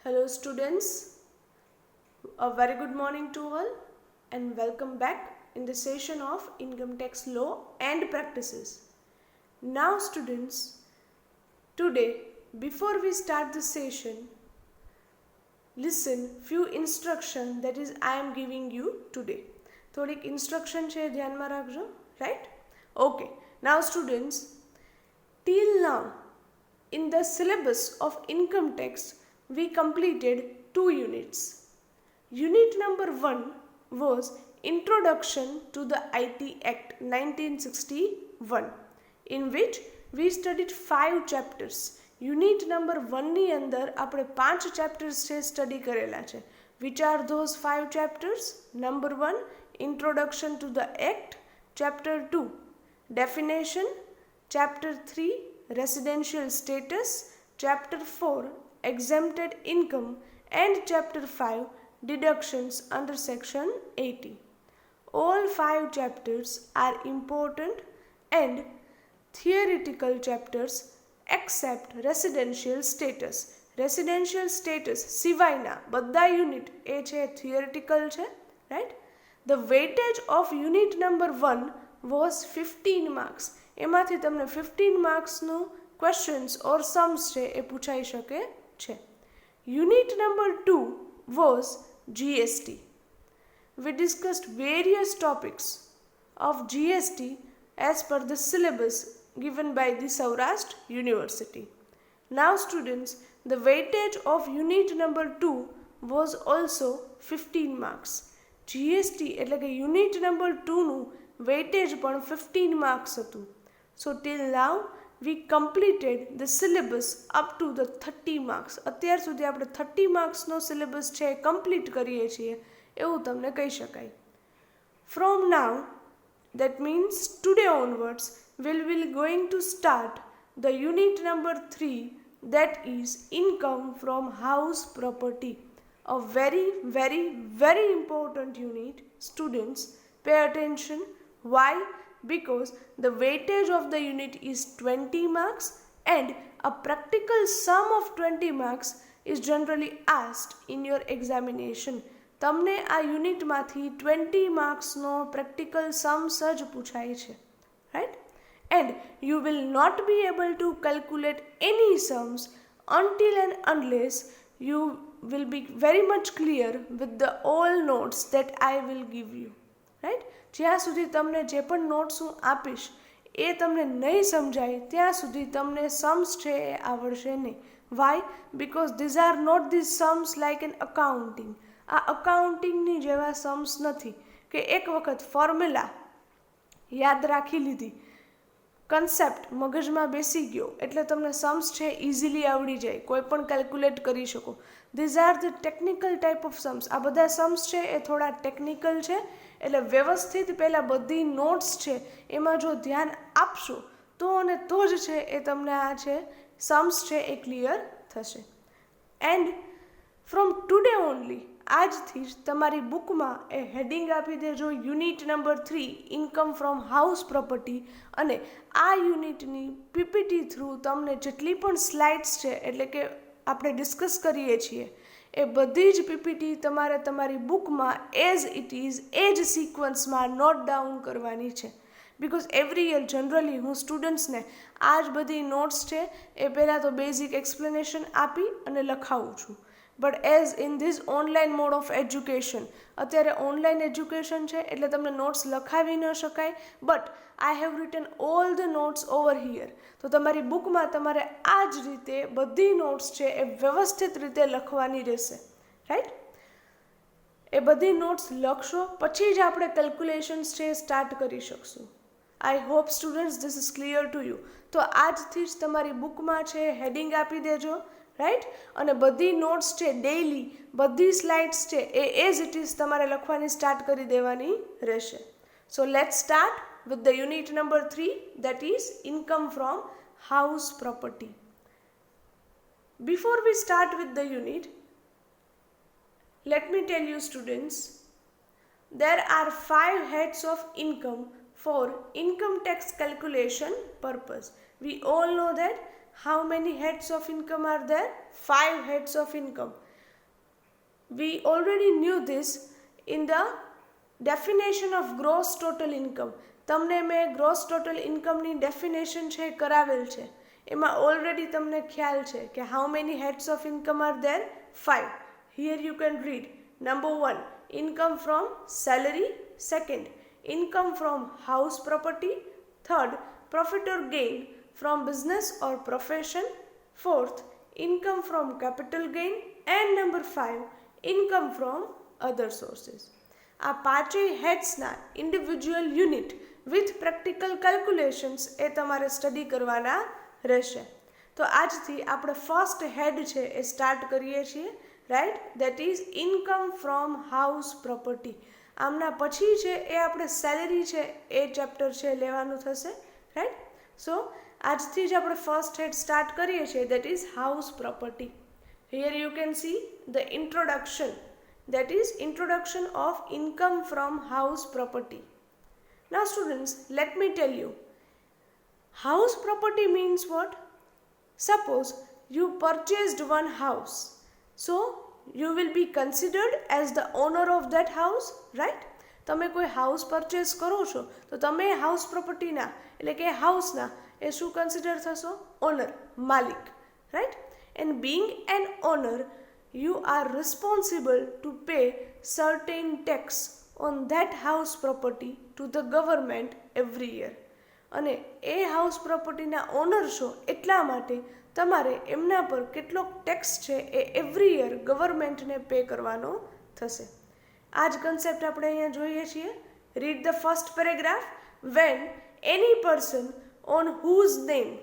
Hello students, a very good morning to all and welcome back in the session of Income Tax Law and Practices. Now students, today before we start the session, listen few instruction that is I am giving you today. થોડીક instruction છે ધ્યાનમાં રાખજો, right? Okay, now students, till now in the syllabus of income tax we completed 2 units. Unit number 1 was Introduction to the IT Act 1961, in which we studied 5 chapters. Unit number 1 ની અંદર આપણે 5 chapters છે study કરેલા છે. Which are those 5 chapters? Number 1, Introduction to the Act. Chapter 2, Definition. Chapter 3, Residential Status. Chapter 4, Exempted Income. And Chapter 5, Deductions under Section 80. All 5 chapters are important and theoretical chapters except residential status. Residential status સિવાયના બધા unit એ છે theoretical છે, right? The weightage of unit number 1 was 15 marks. એમાંથી તમને 15 માર્ક્સનું questions or sums છે એ પૂછાઈ શકે છે. Unit number 2 was GST. We discussed various topics of GST as per the syllabus given by the Saurashtra University. Now students, the weightage of unit number 2 was also 15 marks. GST એટલે કે unit number 2 નું weightage પણ 15 marks હતું. So till now we completed the syllabus up to the 30 marks. અત્યાર સુધી આપણે 30 marksનો syllabus છે complete કરીએ છીએ એવું તમને કહી શકાય. From now, that means today onwards, we will going to start the unit number 3, that is income from house property. A very, very, very important unit. Students, pay attention. Why? Because the weightage of the unit is 20 marks and a practical sum of 20 marks is generally asked in your examination. તમને આ યુનિટમાંથી 20 માર્ક્સનો practical Sam's જ પૂછાય છે, right? And you will not be able to calculate any sums until and unless you will be very much clear with the all notes that I will give you, right? જ્યાં સુધી તમને જે પણ notes હું આપીશ એ તમને નહીં સમજાય ત્યાં સુધી તમને સમ્સ છે એ આવડશે નહીં. Why? Because these are not these sums like an accounting. આ અકાઉન્ટિંગની જેવા સમ્સ નથી કે એક વખત ફોર્મ્યુલા યાદ રાખી લીધી, કન્સેપ્ટ મગજમાં બેસી ગયો એટલે તમને સમ્સ છે ઇઝીલી આવડી જાય, કોઈ પણ કેલ્ક્યુલેટ કરી શકો. These are the technical type of Sam's. આ બધા સમ્સ છે એ થોડા ટેકનિકલ છે એટલે વ્યવસ્થિત પહેલાં બધી નોટ્સ છે એમાં જો ધ્યાન આપશો તો અને તો જ છે એ તમને આ છે સમ્સ છે એ ક્લિયર થશે. એન્ડ ફ્રોમ ટુડે ઓનલી, આજથી જ તમારી બુકમાં એ હેડિંગ આપી દેજો unit number 3 income from house property, અને આ યુનિટની પીપીટી થ્રુ તમને જેટલી પણ સ્લાઇડ્સ છે એટલે કે આપણે ડિસ્કસ કરીએ છીએ એ બધી જ પીપીટી તમારે તમારી બુકમાં એઝ ઇટ ઇઝ એ જ સિક્વન્સમાં નોટ ડાઉન કરવાની છે. બિકોઝ એવરી યર જનરલી હું સ્ટુડન્ટ્સને આ જ બધી નોટ્સ છે એ પહેલાં તો બેઝિક એક્સપ્લેનેશન આપી અને લખાવું છું. But as in this online mode of education, અત્યારે ઓનલાઈન એજ્યુકેશન છે એટલે તમને નોટ્સ લખાવી ન શકાય, but I have return all the notes over here. તો તમારી બુકમાં તમારે આ જ રીતે બધી નોટ્સ છે એ વ્યવસ્થિત રીતે લખવાની રહેશે, રાઈટ? એ બધી નોટ્સ લખશો પછી જ આપણે કેલ્ક્યુલેશન્સ છે એ સ્ટાર્ટ કરી શકશું. I hope students this is clear to you. તો આજથી જ તમારી બુકમાં છે હેડિંગ આપી દેજો, રાઈટ? અને બધી નોટ્સ છે ડેઇલી બધી સ્લાઇડ્સ છે એ એઝ ઇટ ઇઝ તમારે લખવાની સ્ટાર્ટ કરી દેવાની રહેશે. So let's start with the unit number 3, that is income from house property. Before we start with the unit, let me tell you students, there are 5 heads of income for income tax calculation purpose. We all know that how many heads of income are there? 5 heads of income. we already knew this in the definition of gross total income. તમને મેં gross total income ની definition છે કરાવેલ છે. એમાં already તમને ખ્યાલ છે કે how many heads of income are there? 5. Here you can read. Number 1, income from salary. Second, income from house property. Third, profit or gain from business or profession. Fourth, income from capital gain. And number 5, income from other sources. આ પાંચેય હેડ્સના individual unit with practical calculations એ તમારે study કરવાના રહેશે. તો આજથી આપણે ફર્સ્ટ હેડ છે એ સ્ટાર્ટ કરીએ છીએ, right, that is income from house property. આમના પછી છે એ આપણે સેલેરી છે એ ચેપ્ટર છે લેવાનું થશે, રાઈટ. સો આજથી જ આપણે ફર્સ્ટ હેડ સ્ટાર્ટ કરીએ છીએ, that is house property. Here you can see the introduction, that is introduction of income from house property. Now students, let me tell you, house property means what? Suppose you purchased one house, so you will be considered as the owner of that house, right? તમે કોઈ house purchase કરો છો તો તમે house પ્રોપર્ટીના એટલે કે હાઉસના એ શું કન્સિડર થશો? ઓનર, માલિક, right. And being an owner, you are responsible to pay certain tax on that house property to the government every year. અને એ હાઉસ પ્રોપર્ટીના ઓનર છો એટલા માટે તમારે એમના પર કેટલોક ટેક્સ છે એ એવરી યર ગવર્મેન્ટને પે કરવાનો થશે. આ જ કન્સેપ્ટ આપણે અહીંયા જોઈએ છીએ. Read the first paragraph. When any person on whose name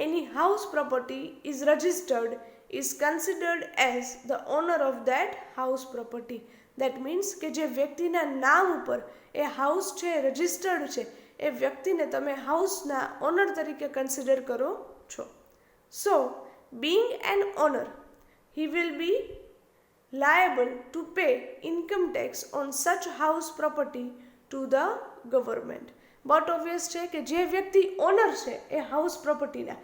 any house property is registered is considered as the owner of that house property. That means કે જે વ્યક્તિના નામ ઉપર એ હાઉસ છે રજિસ્ટર્ડ છે એ વ્યક્તિને તમે હાઉસના ઓનર તરીકે કન્સિડર કરો છો. So being an owner, he will be liable to pay income tax on such house property to the government. But obvious છે કે જે વ્યક્તિ ઓનર છે એ હાઉસ પ્રોપર્ટીના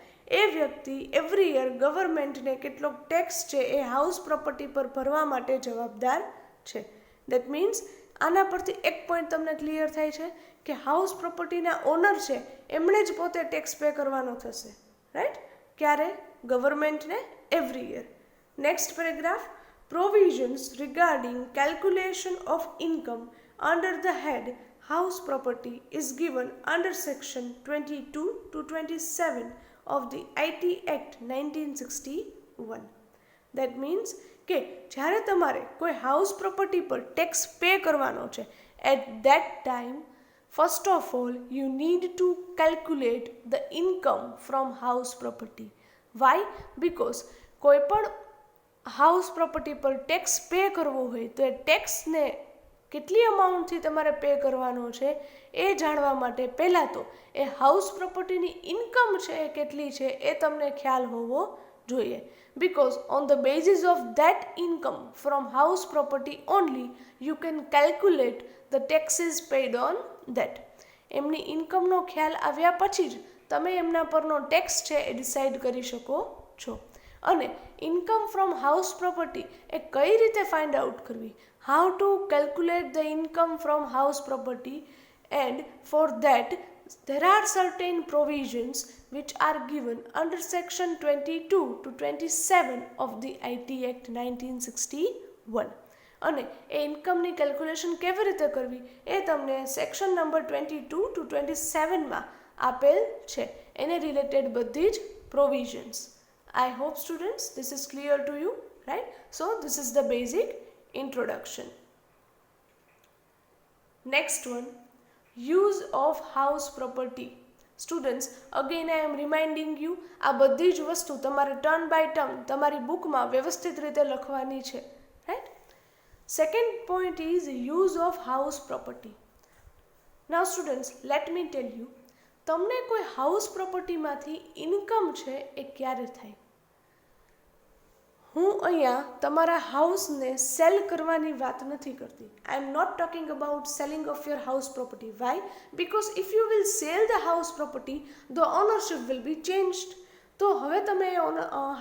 એ વ્યક્તિ એવરી યર ગવર્મેન્ટને કેટલોક ટેક્સ છે એ હાઉસ પ્રોપર્ટી પર ભરવા માટે જવાબદાર છે. દેટ મીન્સ આના પરથી એક પોઈન્ટ તમને ક્લિયર થાય છે કે હાઉસ પ્રોપર્ટીના ઓનર છે એમણે જ પોતે ટેક્સ પે કરવાનો થશે, રાઈટ. ક્યારે? ગવર્મેન્ટને every year. Next paragraph. Provisions regarding calculation of income under the head house property is given under section 22 to 27 of the IT Act 1961. That means કે જ્યારે તમારે કોઈ હાઉસ પ્રોપર્ટી પર ટેક્સ પે કરવાનો છે, at that time first of all you need to calculate the income from house property. Why? Because કોઈ પણ house property પર ટેક્સ પે કરવો હોય તો એ ટેક્સને કેટલી અમાઉન્ટથી તમારે પે કરવાનો છે એ જાણવા માટે પહેલાં તો એ હાઉસ પ્રોપર્ટીની ઇન્કમ છે એ કેટલી છે એ તમને ખ્યાલ હોવો જોઈએ. Because on the basis of that income from house property only you can calculate the taxes paid on that. એમની ઇન્કમનો ખ્યાલ આવ્યા પછી જ તમે એમના પરનો ટેક્સ છે એ ડિસાઇડ કરી શકો છો. અને ઇન્કમ ફ્રોમ હાઉસ પ્રોપર્ટી એ કઈ રીતે ફાઇન્ડ આઉટ કરવી, how to calculate the income from house property, and for that there are certain provisions which are given under section 22 to 27 of the IT Act 1961. અને એ ઇન્કમની calculation કેવી રીતે કરવી એ તમને section number 22 to 27માં આપેલ છે. એને related બધી જ provisions. I hope students this is clear to you, right? So this is the basic introduction. Next one, use of house property. Students, again I am reminding you, આ બધી જ વસ્તુ તમારે ટર્ન બાય ટર્ન તમારી બુકમાં વ્યવસ્થિત રીતે લખવાની છે, right. Second point is use of house property. Now students, let me tell you, તમને કોઈ હાઉસ પ્રોપર્ટીમાંથી ઇન્કમ છે એ ક્યારે થાય? હું અહીંયા તમારા હાઉસને સેલ કરવાની વાત નથી કરતી. I am not talking about selling of your house property. Why? Because if you will sell the house property the ownership will be changed. તો હવે તમે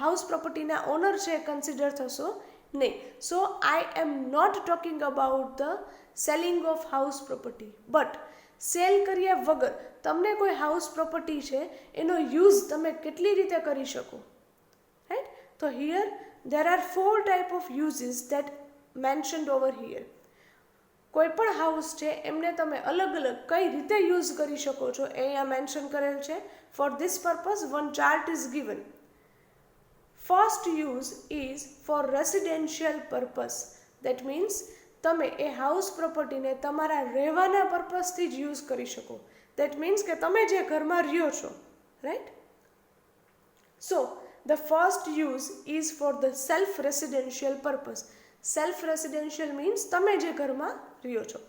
હાઉસ પ્રોપર્ટીના ઓનર છે કન્સિડર થશો નહીં. So I am not talking about the selling of house property. But sell કર્યા વગર તમને કોઈ હાઉસ પ્રોપર્ટી છે એનો યુઝ તમે કેટલી રીતે કરી શકો, રાઈટ? તો here there are 4 type of uses that mentioned over here. કોઈ પણ હાઉસ છે એમને તમે અલગ અલગ કઈ રીતે યુઝ કરી શકો છો એ અહીંયા મેન્શન કરેલ છે. For this purpose one chart is given. First use is four residential purpose. That means તમે એ હાઉસ પ્રોપર્ટીને તમારા રહેવાના પર્પઝથી જ યુઝ કરી શકો. દેટ મીન્સ કે તમે જે ઘરમાં રહ્યો છો, right? So the first use is for the self residential purpose. Self residential means તમે જે ઘરમાં રહ્યો છો.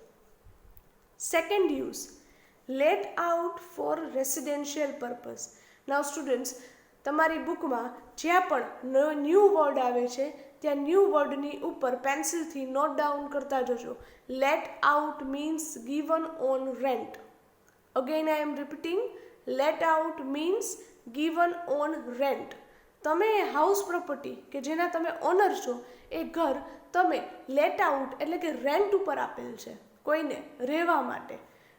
Second use, let out for residential purpose. Now students, તમારી બુકમાં જ્યાં પણ ન્યૂ વર્ડ આવે છે ત્યાં ન્યૂ વર્ડની ઉપર પેન્સિલથી નોટ ડાઉન કરતા જજો. Let out means given on rent. Again I am repeating, let out means given on rent. તમે એ હાઉસ પ્રોપર્ટી કે જેના તમે ઓનર છો એ ઘર તમે લેટ આઉટ એટલે કે રેન્ટ ઉપર આપેલ છે કોઈને રહેવા માટે.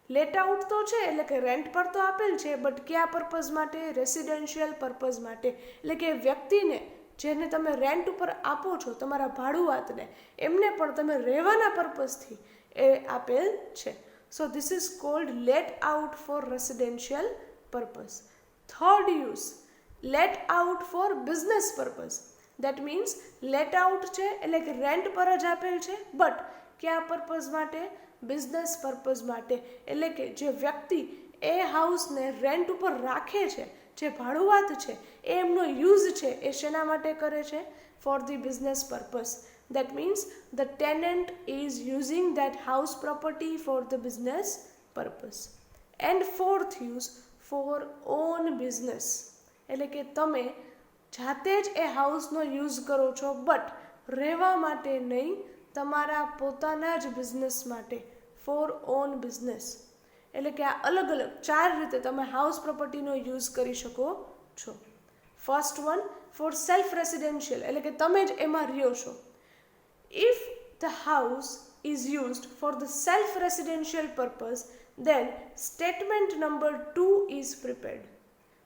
લેટ આઉટ તો છે એટલે કે રેન્ટ પર તો આપેલ છે, બટ કયા પર્પઝ માટે? રેસિડેન્શિયલ પર્પઝ માટે. એટલે કે વ્યક્તિને જેને તમે રેન્ટ ઉપર આપો છો, તમારા ભાડુઆતને, એમને પણ તમે રહેવાના પર્પઝથી એ આપેલ છે. So this is called let out for residential purpose. Third use, let out for business purpose. That means let out છે એટલે કે રેન્ટ પર જ આપેલ છે, બટ કયા પર્પઝ માટે? બિઝનેસ પર્પઝ માટે. એટલે કે જે વ્યક્તિ એ હાઉસને રેન્ટ ઉપર રાખે છે, જે ભાડુઆત છે, એ એમનો યુઝ છે એ શેના માટે કરે છે? For the business purpose. That means the tenant is using that house property for the business purpose. And fourth use, for own business. એટલે કે તમે જાતે જ એ હાઉસનો યુઝ કરો છો, બટ રહેવા માટે નહીં, તમારા પોતાના જ બિઝનેસ માટે. For own business. એટલે કે આ અલગ અલગ 4 રીતે તમે હાઉસ પ્રોપર્ટીનો યુઝ કરી શકો છો. First one, for self residential. એટલે કે તમે જ એમાં રહ્યો છો. If the house is used for the self residential purpose, then statement number 2 is prepared.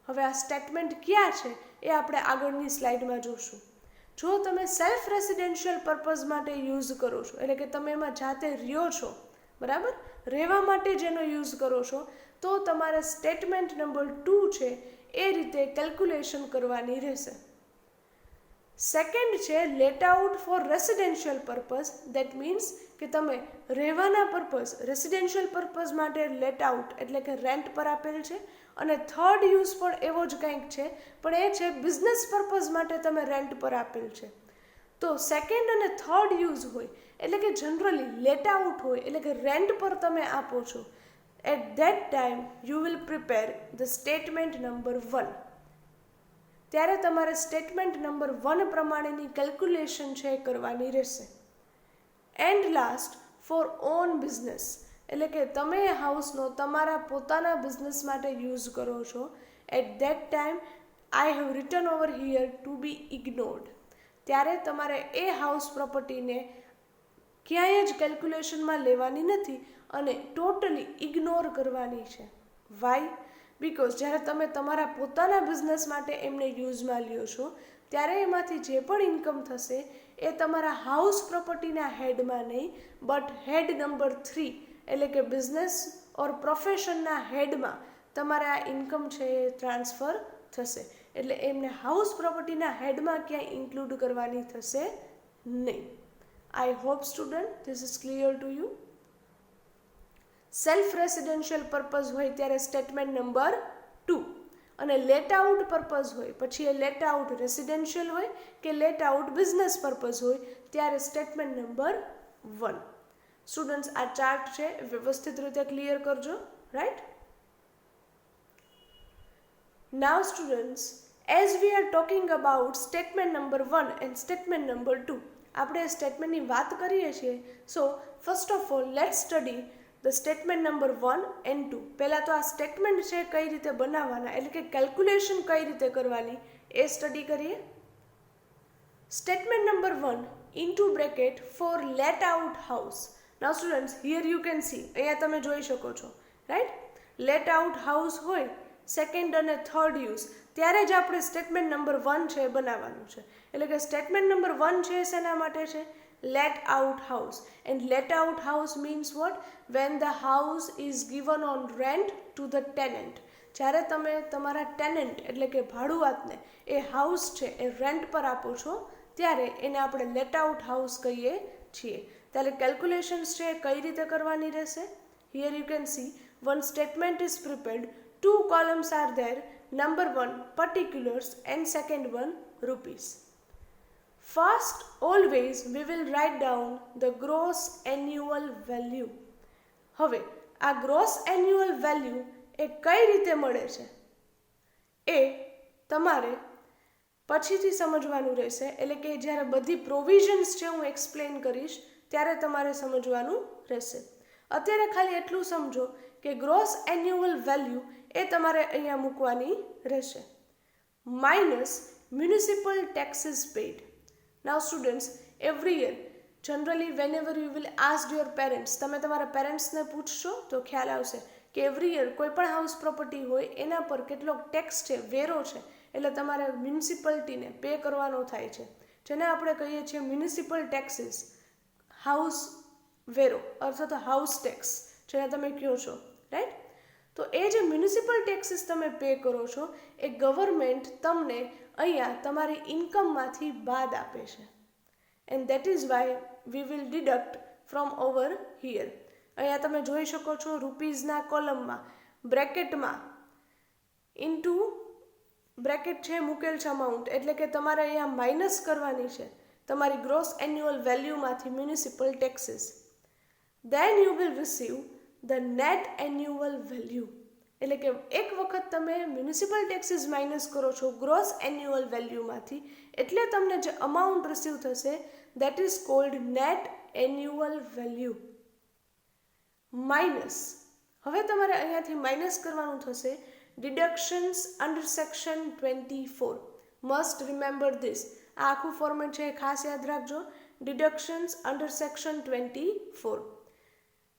હવે આ સ્ટેટમેન્ટ ક્યાં છે એ આપણે આગળની સ્લાઇડમાં જોશું. જો તમે સેલ્ફ રેસિડેન્શિયલ પર્પઝ માટે યુઝ કરો છો, એટલે કે તમે એમાં જાતે રહ્યો છો, બરાબર, રહેવા માટે જેનો યુઝ કરો છો, તો તમારે સ્ટેટમેન્ટ નંબર 2 છે એ રીતે કેલ્ક્યુલેશન કરવાની રહેશે. સેકન્ડ છે let out for residential purpose. That means કે તમે રહેવાના પર્પઝ, રેસિડેન્શિયલ પર્પઝ માટે લેટ આઉટ એટલે કે રેન્ટ પર આપેલ છે. અને થર્ડ યુઝ પણ એવો જ કંઈક છે, પણ એ છે બિઝનેસ પર્પઝ માટે તમે રેન્ટ પર આપેલ છે. તો સેકન્ડ અને થર્ડ યુઝ હોય એટલે કે જનરલી લેટ આઉટ હોય એટલે કે રેન્ટ પર તમે આપો છો. At that time you will prepare the statement number 1. ત્યારે તમારે સ્ટેટમેન્ટ નંબર 1 પ્રમાણેની કેલ્ક્યુલેશન છે એ કરવાની રહેશે. And last, for own business. એટલે કે તમે એ હાઉસનો તમારા પોતાના બિઝનેસ માટે યુઝ કરો છો. At that time I have written over here to be ignored. ત્યારે તમારે એ હાઉસ પ્રોપર્ટીને ક્યાંય જ કેલ્ક્યુલેશનમાં લેવાની નથી અને ટોટલી ઇગ્નોર કરવાની છે. વાય? બિકોઝ જ્યારે તમે તમારા પોતાના બિઝનેસ માટે એમને યુઝમાં લ્યો છો ત્યારે એમાંથી જે પણ ઇન્કમ થશે એ તમારા હાઉસ પ્રોપર્ટીના હેડમાં નહીં, બટ હેડ નંબર 3 એટલે કે બિઝનેસ ઓર પ્રોફેશનના હેડમાં તમારે આ ઇન્કમ છે એ ટ્રાન્સફર થશે. એટલે એમને હાઉસ પ્રોપર્ટીના હેડમાં ક્યાંય ઇન્ક્લુડ કરવાની થશે નહીં. I hope student this is clear to you. Self residential purpose હોય ત્યારે સ્ટેટમેન્ટ નંબર 2 અને લેટ આઉટ પર્પઝ હોય, પછી એ લેટ આઉટ રેસિડેન્શિયલ હોય કે લેટ આઉટ બિઝનેસ પર્પઝ હોય ત્યારે સ્ટેટમેન્ટ નંબર 1. સ્ટુડન્ટ્સ આ ચાર્ટ છે વ્યવસ્થિત રીતે ક્લિયર કરજો, right? Now students, as we are talking about statement number 1 and statement number 2, આપણે સ્ટેટમેન્ટની વાત કરીએ છીએ. So first of all let's study the statement number 1 and 2. પહેલાં તો આ સ્ટેટમેન્ટ છે કઈ રીતે બનાવવાના એટલે કે કેલ્ક્યુલેશન કઈ રીતે કરવાની એ સ્ટડી કરીએ. Statement number 1 into bracket for let out house. Now students, here you can see, અહીંયા તમે જોઈ શકો છો, right? Let out house હોય સેકન્ડ અને થર્ડ યુઝ ત્યારે જ આપણે સ્ટેટમેન્ટ નંબર 1 છે બનાવવાનું છે. એટલે કે સ્ટેટમેન્ટ નંબર 1 છે શેના માટે છે? Let out house. And let out house means what? When the house is given on rent to the tenant. જ્યારે તમે તમારા ટેનન્ટ એટલે કે ભાડુઆતને એ હાઉસ છે એ રેન્ટ પર આપો છો ત્યારે એને આપણે લેટ આઉટ હાઉસ કહીએ છીએ. ત્યારે કેલ્ક્યુલેશન્સ છે કઈ રીતે કરવાની રહેશે? Here you can C one statement is prepared, 2 columns are there, number 1 particulars and second one rupees. First always we will write down the gross annual value. હવે આ gross annual value એ કઈ રીતે મળે છે એ તમારે પછીથી સમજવાનું રહેશે. એટલે કે જ્યારે બધી પ્રોવિઝન્સ છે હું એક્સપ્લેન કરીશ ત્યારે તમારે સમજવાનું રહેશે. અત્યારે ખાલી એટલું સમજો કે ગ્રોસ એન્યુઅલ વેલ્યુ એ તમારે અહીંયા મૂકવાની રહેશે minus municipal taxes paid. Now students, every year generally વેનએવર you will ask your parents, તમે તમારા પેરેન્ટ્સને પૂછશો તો ખ્યાલ આવશે કે એવરી યર કોઈ પણ હાઉસ પ્રોપર્ટી હોય એના પર કેટલોક ટેક્સ છે, વેરો છે, એટલે તમારે મ્યુનિસિપાલિટીને પે કરવાનો થાય છે, જેને આપણે કહીએ છીએ મ્યુનિસિપલ ટેક્સીસ, હાઉસ વેરો અથવા તો હાઉસ ટેક્સ જેને તમે કહો છો, રાઈટ? તો એ જે મ્યુનિસિપલ ટેક્સીસ તમે પે કરો છો એ ગવર્મેન્ટ તમને અહીંયા તમારી ઇન્કમમાંથી બાદ આપે છે. And that is why we will deduct from over here. અહીંયા તમે જોઈ શકો છો રૂપીઝના કોલમમાં બ્રેકેટમાં ઇન્ટુ બ્રેકેટ છે મૂકેલ છે અમાઉન્ટ, એટલે કે તમારે અહીંયા માઇનસ કરવાની છે તમારી ગ્રોસ એન્યુઅલ વેલ્યુમાંથી municipal taxes. Then you will receive the net annual value. એટલે કે એક વખત તમે મ્યુનિસિપલ ટેક્સીસ માઇનસ કરો છો ગ્રોસ એન્યુઅલ વેલ્યુમાંથી, એટલે તમને જે અમાઉન્ટ રિસીવ થશે that is called net annual value minus. હવે તમારે અહીંયાથી માઇનસ કરવાનું થશે deductions under section 24. Must remember this. આ આખું ફોર્મેટ છે એ ખાસ યાદ રાખજો. ડિડક્શન્સ અંડર સેક્શન 24.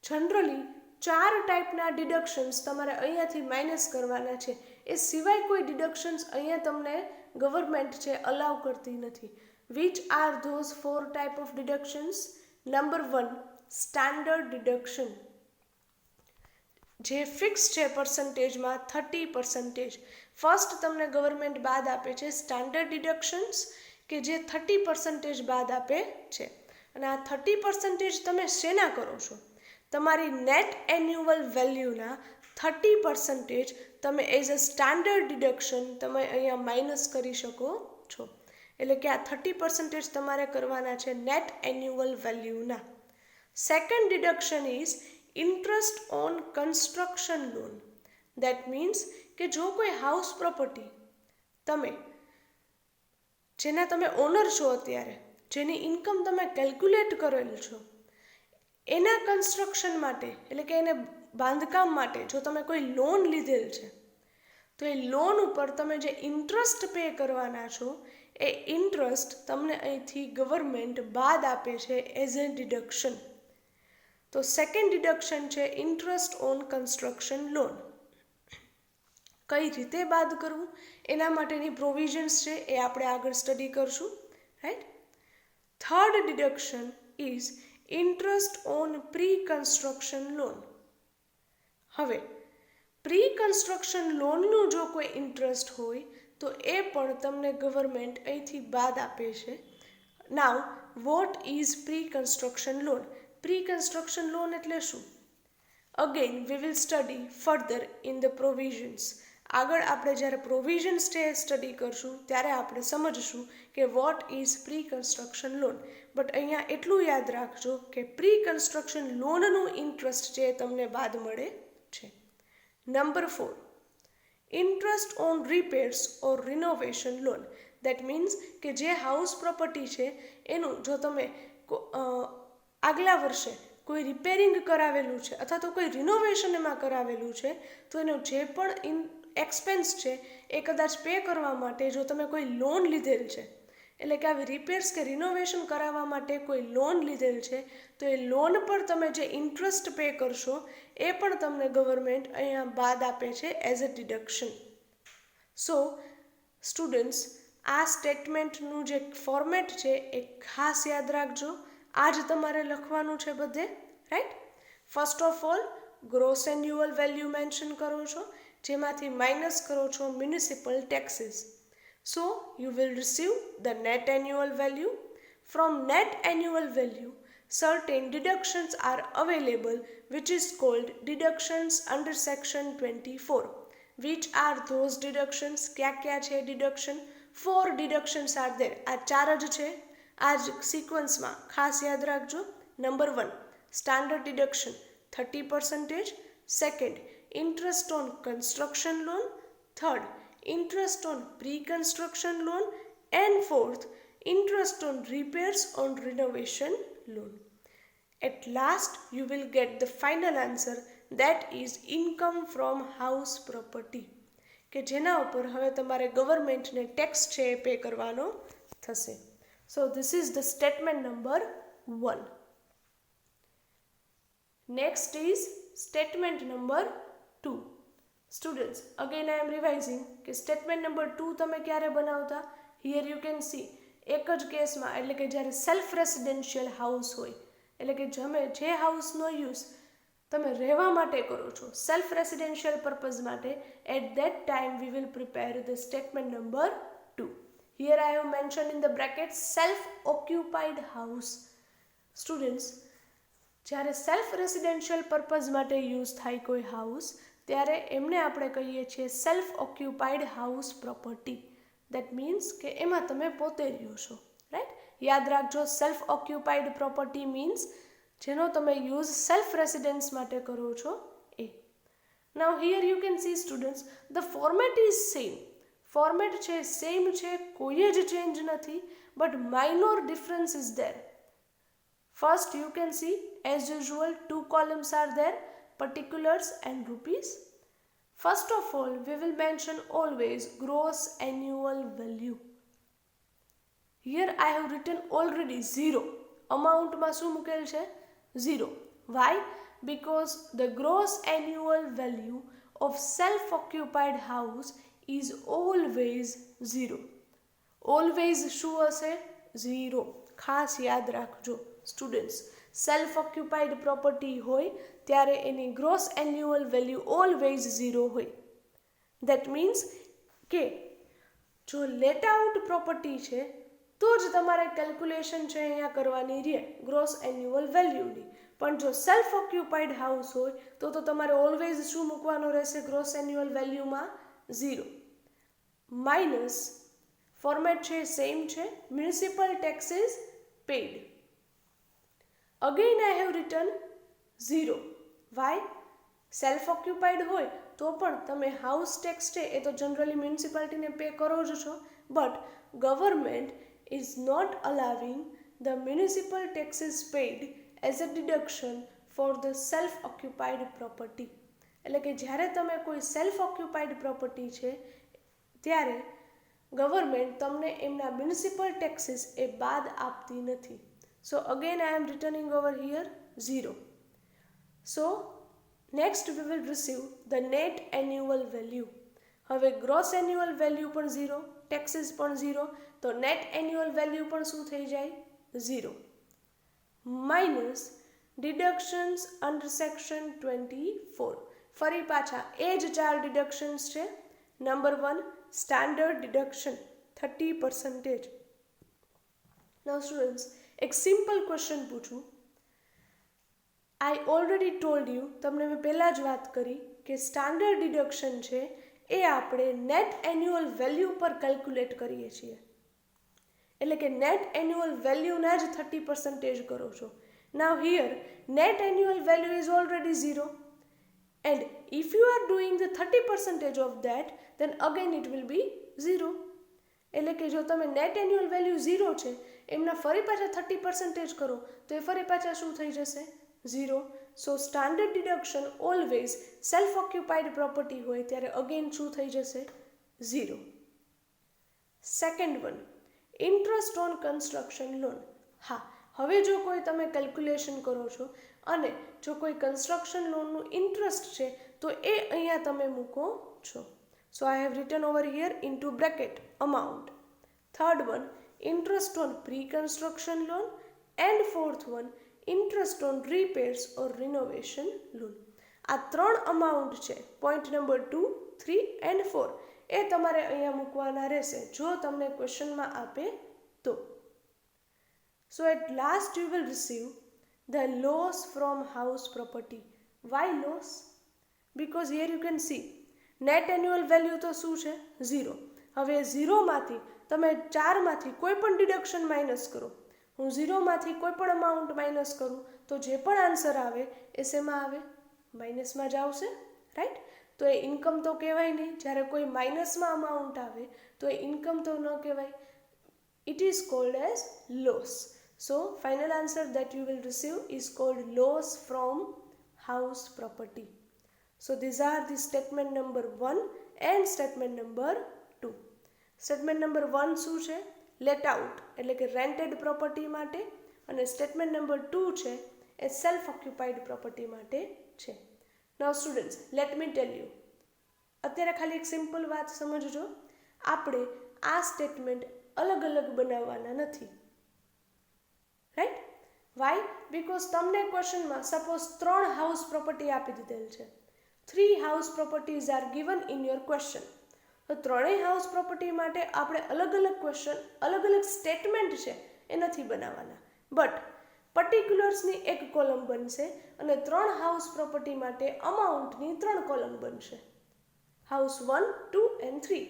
જનરલી 4 ટાઈપના ડિડક્શન્સ તમારે અહીંયાથી માઇનસ કરવાના છે. એ સિવાય કોઈ ડિડક્શન્સ અહીંયા તમને ગવર્મેન્ટ છે અલાઉ કરતી નથી. Which are those 4 type of deductions? Number 1 standard deduction, જે ફિક્સ છે પર્સન્ટેજમાં 30%. ફર્સ્ટ તમને ગવર્મેન્ટ બાદ આપે છે સ્ટાન્ડર્ડ ડિડક્શન્સ કે જે 30% બાદ આપે છે. અને આ 30% તમે શેના કરો છો? તમારી નેટ એન્યુઅલ વેલ્યુના 30% તમે એઝ અ સ્ટાન્ડર્ડ ડિડક્શન તમે અહીંયા માઇનસ કરી શકો છો. એટલે કે આ 30% તમારે કરવાના છે નેટ એન્યુઅલ વેલ્યુના. Second deduction is interest on construction loan. That means કે જો કોઈ હાઉસ પ્રોપર્ટી તમે જેના તમે ઓનર છો અત્યારે, જેની ઇન્કમ તમે કેલ્ક્યુલેટ કરેલ છો, એના કન્સ્ટ્રક્શન માટે એટલે કે એને બાંધકામ માટે જો તમે કોઈ લોન લીધેલ છે તો એ લોન ઉપર તમે જે ઇન્ટરેસ્ટ પે કરવાના છો એ ઇન્ટરેસ્ટ તમને અહીંથી ગવર્મેન્ટ બાદ આપે છે એઝ એ ડિડક્શન. તો સેકન્ડ ડિડક્શન છે ઇન્ટરેસ્ટ ઓન કન્સ્ટ્રક્શન લોન. કઈ રીતે બાદ કરવું એના માટેની પ્રોવિઝન્સ છે એ આપણે આગળ સ્ટડી કરશું, right? Third deduction is interest on pre construction loan. હવે પ્રી કન્સ્ટ્રક્શન લોનનું જો કોઈ ઇન્ટરેસ્ટ હોય તો એ પણ તમને ગવર્મેન્ટ અહીંથી બાદ આપે છે. નાવ what is pre construction loan? Pre construction loan એટલે શું? Again we will study further in the provisions. આગળ આપણે જ્યારે પ્રોવિઝન્સ છે સ્ટડી કરશું ત્યારે આપણે સમજશું કે what is pre construction loan. But અહીંયા એટલું યાદ રાખજો કે પ્રી કન્સ્ટ્રક્શન લોનનું ઇન્ટરેસ્ટ છે તમને બાદ મળે છે. Number 4 interest on repairs or renovation loan. That means કે જે હાઉસ પ્રોપર્ટી છે એનું જો તમે આગલા વર્ષે કોઈ રિપેરિંગ કરાવેલું છે અથવા તો કોઈ રિનોવેશન એમાં કરાવેલું છે તો એનો જે પણ એક્સપેન્સ છે એ કદાચ પે કરવા માટે જો તમે કોઈ લોન લીધેલ છે એટલે કે આવી રિપેર્સ કે રિનોવેશન કરાવવા માટે કોઈ લોન લીધેલ છે તો એ લોન પર તમે જે ઇન્ટરેસ્ટ પે કરશો એ પણ તમને ગવર્મેન્ટ અહીંયા બાદ આપે છે as a deduction. So students, આ સ્ટેટમેન્ટનું જે ફોર્મેટ છે એ ખાસ યાદ રાખજો. આ જ તમારે લખવાનું છે બધે, right. First of all gross annual value mention કરો છો, જેમાંથી માઇનસ કરો છો municipal taxes. So you will receive the net annual value. From net annual value, certain deductions are available which is called deductions under section 24. Which are those deductions? क्या છે deduction? 4 deductions are there. આ ચાર જ છે આ જ સિક્વન્સમાં, ખાસ યાદ રાખજો. Number 1 standard deduction 30%. Second, interest on construction loan. Third, interest on pre-construction loan. And fourth, interest on repairs on renovation loan. At last you will get the final answer, that is income from house property, કે જેના ઉપર હવે તમારે ગવર્મેન્ટને tax છે એ pay કરવાનો થશે. So this is the statement number 1. Next is statement number 2. Students, again I am revising કે statement number 2 તમે ક્યારે બનાવતા? હિયર યુ કેન સી એક જ કેસમાં, એટલે કે જ્યારે સેલ્ફ રેસિડેન્શિયલ હાઉસ હોય, એટલે કે જે હાઉસનો યુઝ તમે રહેવા માટે કરો છો, સેલ્ફ રેસિડેન્શિયલ પર્પઝ માટે, at that time we will prepare the statement number 2. Here I have mention in the bracket self occupied house. Students, જ્યારે સેલ્ફ રેસિડેન્શિયલ પર્પઝ માટે યુઝ થાય કોઈ હાઉસ, ત્યારે એમને આપણે કહીએ છીએ self occupied house property. That means કે એમાં તમે પોતે રહ્યો છો, રાઈટ. યાદ રાખજો, સેલ્ફ ઓક્યુપાઈડ પ્રોપર્ટી મીન્સ જેનો તમે યુઝ સેલ્ફ રેસિડેન્સ માટે કરો છો એ. Now here you can see students, the format is same. Format છે સેમ છે, કોઈ જ ચેન્જ નથી, but minor difference is there. First you can see as usual 2 columns are there, particulars and rupees. First of all we will mention always gross annual value. Here I have written already 0. Amount માં શું મૂકેલ છે? 0. Why? Because the gross annual value of self-occupied house is always 0. Always શું હશે? 0. ખાસ યાદ રાખજો students. Self occupied property હોય ત્યારે એની ગ્રોસ એન્યુઅલ વેલ્યુ ઓલવેઝ 0 હોય. દેટ મીન્સ કે જો લેટ આઉટ પ્રોપર્ટી છે તો જ તમારે કેલ્ક્યુલેશન છે અહીંયા કરવાની રહે ગ્રોસ એન્યુઅલ વેલ્યુની. પણ જો સેલ્ફ ઓક્યુપાઈડ હાઉસ હોય તો તમારે ઓલવેઝ શું મૂકવાનું રહેશે ગ્રોસ એન્યુઅલ વેલ્યુમાં? 0. માઇનસ ફોર્મેટ છે સેમ છે, municipal taxes paid. Again I have written 0. Why? Self occupied હોય તો પણ તમે હાઉસ ટેક્સ છે એ તો જનરલી મ્યુનિસિપાલિટીને પે કરો જ છો, but government is not allowing the municipal taxes paid as a deduction for the self occupied property. એટલે કે જ્યારે તમે કોઈ સેલ્ફ ઓક્યુપાઈડ પ્રોપર્ટી છે ત્યારે ગવર્મેન્ટ તમને એમના મ્યુનિસિપલ ટેક્સીસ એ બાદ આપતી નથી. So again I am returning over here 0. So next we will receive the net annual value. હવે gross annual value પણ 0, taxes પણ 0, તો net annual value પણ શું થઈ જાય? 0. Minus deductions under section 24. ફરી પાછા એ જ 4 deductions છે. Number 1 standard deduction 30%. Now students, એક સિમ્પલ ક્વેશ્ચન પૂછું. આઈ ઓલરેડી ટોલ્ડ યુ, તમને મેં પહેલાં જ વાત કરી કે સ્ટાન્ડર્ડ ડિડક્શન છે એ આપણે નેટ એન્યુઅલ વેલ્યુ પર કેલ્ક્યુલેટ કરીએ છીએ. એટલે કે નેટ એન્યુઅલ વેલ્યુના જ 30% કરો છો. Now here net annual value is already 0 and if you are doing the 30% of that then again it will be 0. એટલે કે જો તમે નેટ એન્યુઅલ વેલ્યુ 0 છે એમના ફરી પાછા 30% કરો તો એ ફરી પાછા શું થઈ જશે? 0. So standard deduction always self occupied property હોય ત્યારે અગેન શું થઈ જશે? 0. Second one, interest on construction loan. હા, હવે જો કોઈ તમે કેલ્ક્યુલેશન કરો છો અને જો કોઈ કન્સ્ટ્રક્શન લોનનું ઇન્ટરેસ્ટ છે તો એ અહીંયા તમે મૂકો છો. So I have written over here into bracket amount. Third one, interest on pre construction loan. And fourth one, interest on repairs or renovation loan. આ ત્રણ અમાઉન્ટ છે, પોઈન્ટ નંબર 2, 3 એન્ડ 4, એ તમારે અહીંયા મૂકવાના રહેશે જો તમને ક્વેશ્ચનમાં આપે તો. So at last you will receive the loss from house property. Why loss? Because here you can see net annual value તો શું છે? 0. હવે 0માંથી તમે 4માંથી કોઈ પણ ડિડક્શન માઇનસ કરો. હું 0માંથી કોઈ પણ અમાઉન્ટ માઇનસ કરું તો જે પણ આન્સર આવે એ શેમાં આવે? માઇનસમાં જ આવશે, રાઈટ? તો એ ઇન્કમ તો કહેવાય નહીં. જ્યારે કોઈ માઇનસમાં અમાઉન્ટ આવે તો એ ઇન્કમ તો ન કહેવાય. It is called as loss. So final answer that you will receive is called loss from house property. So these are the statement number 1 and statement number 2. Statement number 1 શું છે? Let out એટલે કે rented property માટે, અને statement number 2 છે એ self occupied property માટે છે. Now students, let me tell you. અત્યારે ખાલી એક સિમ્પલ વાત સમજજો. આપણે આ સ્ટેટમેન્ટ અલગ અલગ બનાવવાના નથી, રાઈટ? વાય? બીકોઝ તમને ક્વેશ્ચનમાં સપોઝ 3 હાઉસ પ્રોપર્ટી આપી દીધેલ છે. 3 house properties R given in your question. તો ત્રણેય હાઉસ પ્રોપર્ટી માટે આપણે અલગ અલગ ક્વેશ્ચન, અલગ અલગ સ્ટેટમેન્ટ છે એ નથી બનાવવાના. બટ પર્ટિક્યુલર્સની એક કોલમ બનશે અને 3 હાઉસ પ્રોપર્ટી માટે અમાઉન્ટની 3 કોલમ બનશે. House 1, 2 and 3.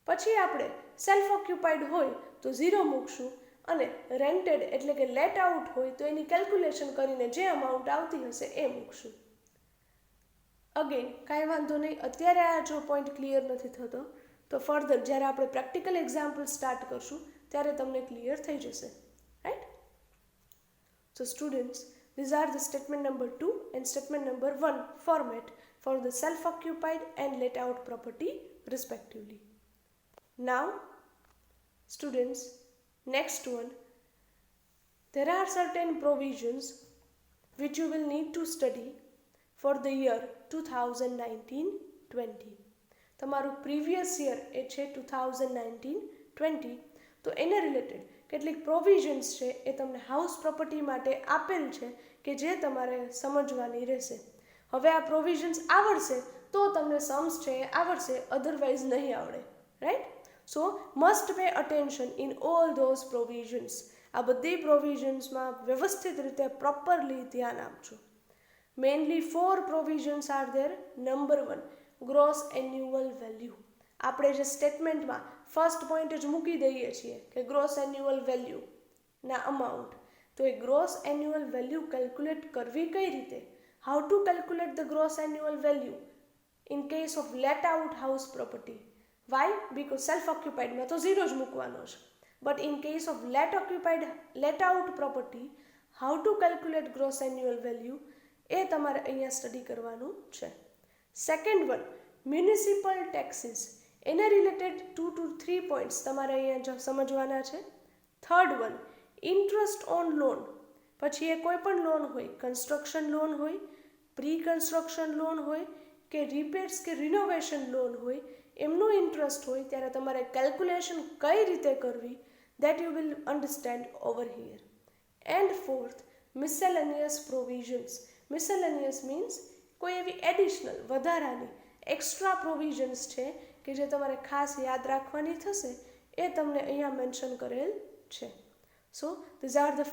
પછી આપણે સેલ્ફ ઓક્યુપાઈડ હોય તો 0 મૂકશું અને રેન્ટેડ એટલે કે લેટ આઉટ હોય તો એની કેલ્ક્યુલેશન કરીને જે અમાઉન્ટ આવતી હશે એ મૂકશું. અગેન કાંઈ વાંધો નહીં, અત્યારે આ જો પોઈન્ટ ક્લિયર નથી થતો તો ફર્ધર જ્યારે આપણે પ્રેક્ટિકલ એક્ઝામ્પલ સ્ટાર્ટ કરશું ત્યારે તમને ક્લિયર થઈ જશે, right? So students, these are the statement number 2 and statement number 1 format for the self-occupied and let-out property respectively. Now, students, next one, there are certain provisions which you will need to study for the year 2019-20. તમારું previous year એ છે 2019-20, તો એને related કેટલીક provisions છે એ તમને house property માટે આપેલ છે કે જે તમારે સમજવાની રહેશે. હવે આ પ્રોવિઝન્સ આવડશે તો તમને સમ્સ છે એ આવડશે, અધરવાઇઝ નહીં આવડે, right? So must pay attention in all those provisions. આ બધી પ્રોવિઝન્સમાં વ્યવસ્થિત રીતે પ્રોપરલી ધ્યાન આપજો. Mainly 4 provisions are there. Number 1, gross annual value. આપણે જે સ્ટેટમેન્ટમાં ફર્સ્ટ પોઈન્ટ જ મૂકી દઈએ છીએ કે ગ્રોસ એન્યુઅલ વેલ્યુ ના અમાઉન્ટ, તો એ ગ્રોસ એન્યુઅલ વેલ્યુ કેલ્ક્યુલેટ કરવી કઈ રીતે? How to calculate the gross annual value in case of let out house property? Why? Because self ઓક્યુપાઈડમાં તો 0 જ મૂકવાનો છે. But in case of let out property, how to calculate gross annual value એ તમારે અહીંયા સ્ટડી કરવાનું છે. Second one, municipal taxes. એને રિલેટેડ 2 to 3 પોઈન્ટ્સ તમારે અહીંયા સમજવાના છે. Third one, interest on loan. પછી એ કોઈ પણ લોન હોય, કન્સ્ટ્રક્શન લોન હોય, પ્રી કન્સ્ટ્રક્શન લોન હોય કે રિપેર્સ કે રિનોવેશન લોન હોય, એમનું ઇન્ટરેસ્ટ હોય ત્યારે તમારે કેલ્ક્યુલેશન કઈ રીતે કરવી, that you will understand over here. And fourth, miscellaneous provisions. Miscellaneous means કોઈ એવી એડિશનલ, વધારાની, એક્સ્ટ્રા પ્રોવિઝન્સ છે કે જે તમારે ખાસ યાદ રાખવાની થશે, એ તમને અહીંયા મેન્શન કરેલ છે. સો these are the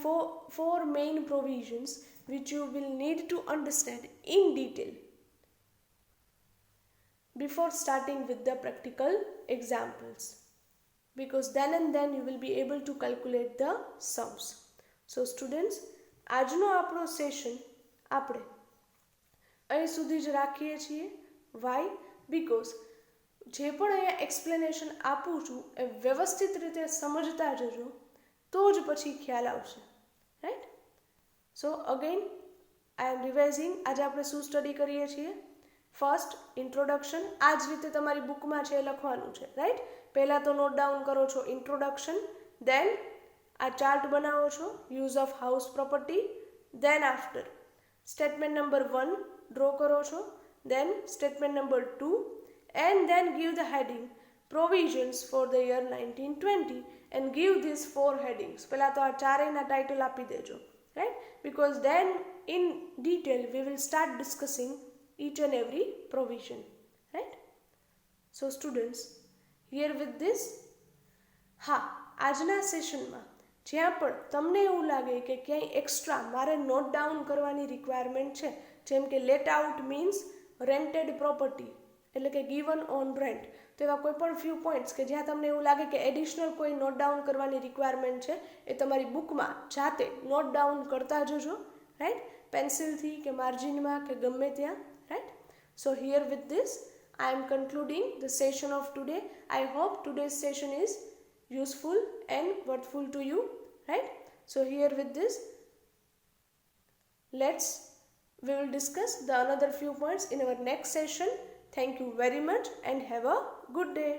four main provisions which you will need to understand in detail before starting with the practical examples, because then and then you will be able to calculate the sums. So students, આજનો આપણો session આપણે અહીં સુધી જ રાખીએ છીએ. Y? Because જે પણ અહીંયા એક્સપ્લેનેશન આપું છું એ વ્યવસ્થિત રીતે સમજતા જજો તો જ પછી ખ્યાલ આવશે, રાઈટ? સો અગેન આઈ એમ રિવાઇઝિંગ. આજે આપણે શું સ્ટડી કરીએ છીએ? First introduction. આ જ રીતે તમારી બુકમાં છે એ લખવાનું છે, રાઈટ? પહેલાં તો નોટ ડાઉન કરો છો ઇન્ટ્રોડક્શન, દેન આ ચાર્ટ બનાવો છો use of house property, then after statement number 1 draw કરો છો, then statement number 2 and then give the heading provisions for the year 1920 and give these 4 headings. પહેલાં તો આ ચારેયના ટાઇટલ આપી દેજો, right? Because then in detail we will start discussing each and every provision, right? So students, here with this, હા, આજના સેશનમાં જ્યાં પણ તમને એવું લાગે કે ક્યાંય એક્સ્ટ્રા મારે નોટ ડાઉન કરવાની રિક્વાયરમેન્ટ છે, જેમ કે let out means rented property એટલે કે ગીવન ઓન રેન્ટ, તો એવા કોઈ પણ ફ્યુ પોઈન્ટ્સ કે જ્યાં તમને એવું લાગે કે એડિશનલ કોઈ નોટ ડાઉન કરવાની રિક્વાયરમેન્ટ છે, એ તમારી બુકમાં જાતે નોટ ડાઉન કરતા જજો, રાઈટ? પેન્સિલથી કે માર્જિનમાં કે ગમે ત્યાં, right? So here with this I am concluding the session of today. I hope today's session is useful and worthful to you, right? So here with this, we will discuss the another few points in our next session. Thank you very much and have a good day.